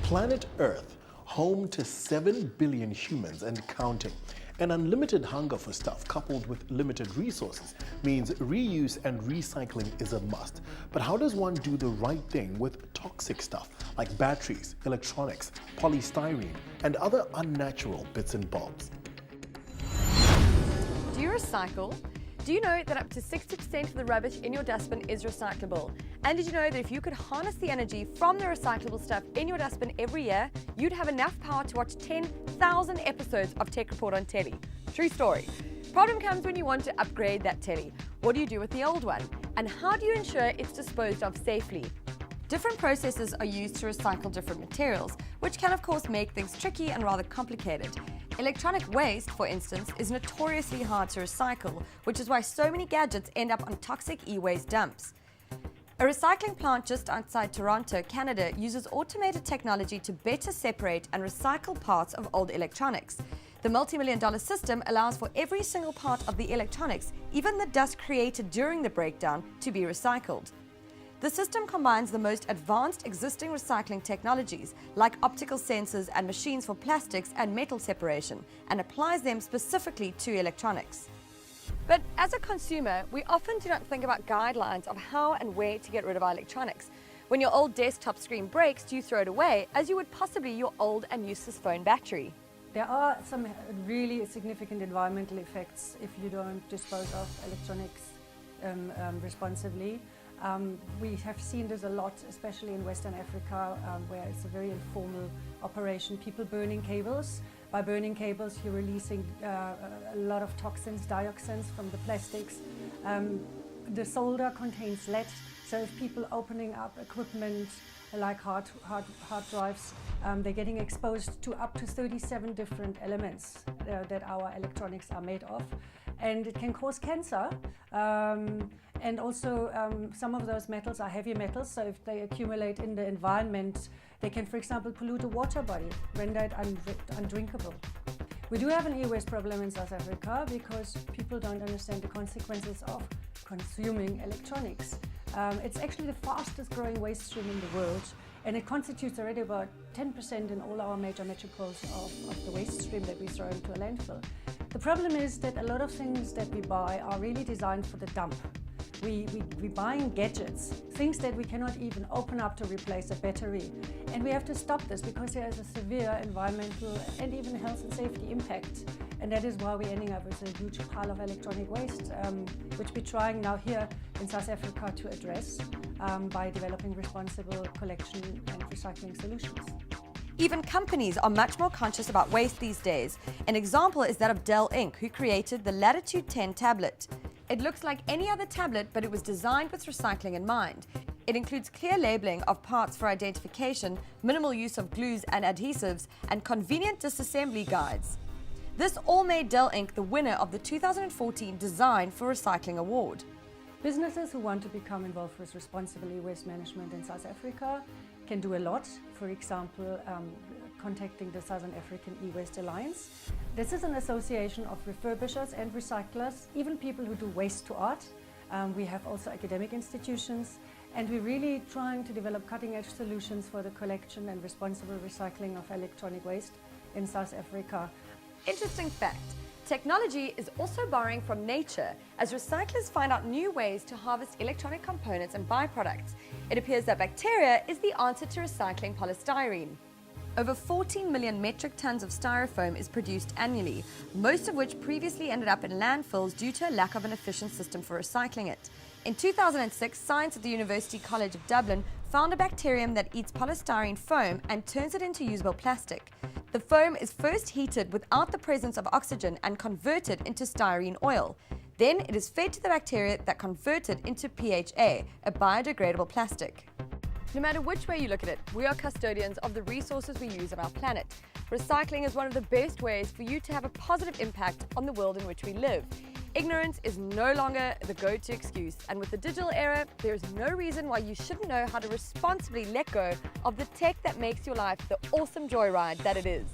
Planet Earth, home to 7 billion humans and counting. An unlimited hunger for stuff coupled with limited resources means reuse and recycling is a must. But how does one do the right thing with toxic stuff like batteries, electronics, polystyrene, and other unnatural bits and bobs? Do you recycle? Do you know that up to 60% of the rubbish in your dustbin is recyclable? And did you know that if you could harness the energy from the recyclable stuff in your dustbin every year, you'd have enough power to watch 10,000 episodes of Tech Report on telly? True story. Problem comes when you want to upgrade that telly. What do you do with the old one? And how do you ensure it's disposed of safely? Different processes are used to recycle different materials, which can of course make things tricky and rather complicated. Electronic waste, for instance, is notoriously hard to recycle, which is why so many gadgets end up on toxic e-waste dumps. A recycling plant just outside Toronto, Canada, uses automated technology to better separate and recycle parts of old electronics. The multi-million-dollar system allows for every single part of the electronics, even the dust created during the breakdown, to be recycled. The system combines the most advanced existing recycling technologies, like optical sensors and machines for plastics and metal separation, and applies them specifically to electronics. But as a consumer, we often do not think about guidelines of how and where to get rid of our electronics. When your old desktop screen breaks, do you throw it away, as you would possibly your old and useless phone battery? There are some really significant environmental effects if you don't dispose of electronics responsibly. We have seen this a lot, especially in Western Africa, where it's a very informal operation. People burning cables. By burning cables, you're releasing a lot of toxins, dioxins from the plastics. The solder contains lead, so if people opening up equipment like hard drives, they're getting exposed to up to 37 different elements that our electronics are made of. And it can cause cancer, and also some of those metals are heavy metals, so if they accumulate in the environment, they can, for example, pollute a water body, render it undrinkable. We do have an e-waste problem in South Africa because people don't understand the consequences of consuming electronics. It's actually the fastest growing waste stream in the world, and it constitutes already about 10% in all our major metropoles of the waste stream that we throw into a landfill. The problem is that a lot of things that we buy are really designed for the dump. We're buying gadgets, things that we cannot even open up to replace a battery. And we have to stop this because there is a severe environmental and even health and safety impact. And that is why we're ending up with a huge pile of electronic waste, which we're trying now here in South Africa to address by developing responsible collection and recycling solutions. Even companies are much more conscious about waste these days. An example is that of Dell Inc., who created the Latitude 10 tablet. It looks like any other tablet, but it was designed with recycling in mind. It includes clear labeling of parts for identification, minimal use of glues and adhesives, and convenient disassembly guides. This all made Dell Inc. the winner of the 2014 Design for Recycling Award. Businesses who want to become involved with responsible e-waste management in South Africa can do a lot. For example, contacting the Southern African E-Waste Alliance. This is an association of refurbishers and recyclers, even people who do waste to art. We have also academic institutions, and we're really trying to develop cutting-edge solutions for the collection and responsible recycling of electronic waste in South Africa. Interesting fact. Technology is also borrowing from nature as recyclers find out new ways to harvest electronic components and byproducts. It appears that bacteria is the answer to recycling polystyrene. Over 14 million metric tons of styrofoam is produced annually, most of which previously ended up in landfills due to a lack of an efficient system for recycling it. In 2006, science at the University College of Dublin found a bacterium that eats polystyrene foam and turns it into usable plastic. The foam is first heated without the presence of oxygen and converted into styrene oil. Then it is fed to the bacteria that convert it into PHA, a biodegradable plastic. No matter which way you look at it, we are custodians of the resources we use on our planet. Recycling is one of the best ways for you to have a positive impact on the world in which we live. Ignorance is no longer the go-to excuse, and with the digital era, there is no reason why you shouldn't know how to responsibly let go of the tech that makes your life the awesome joyride that it is.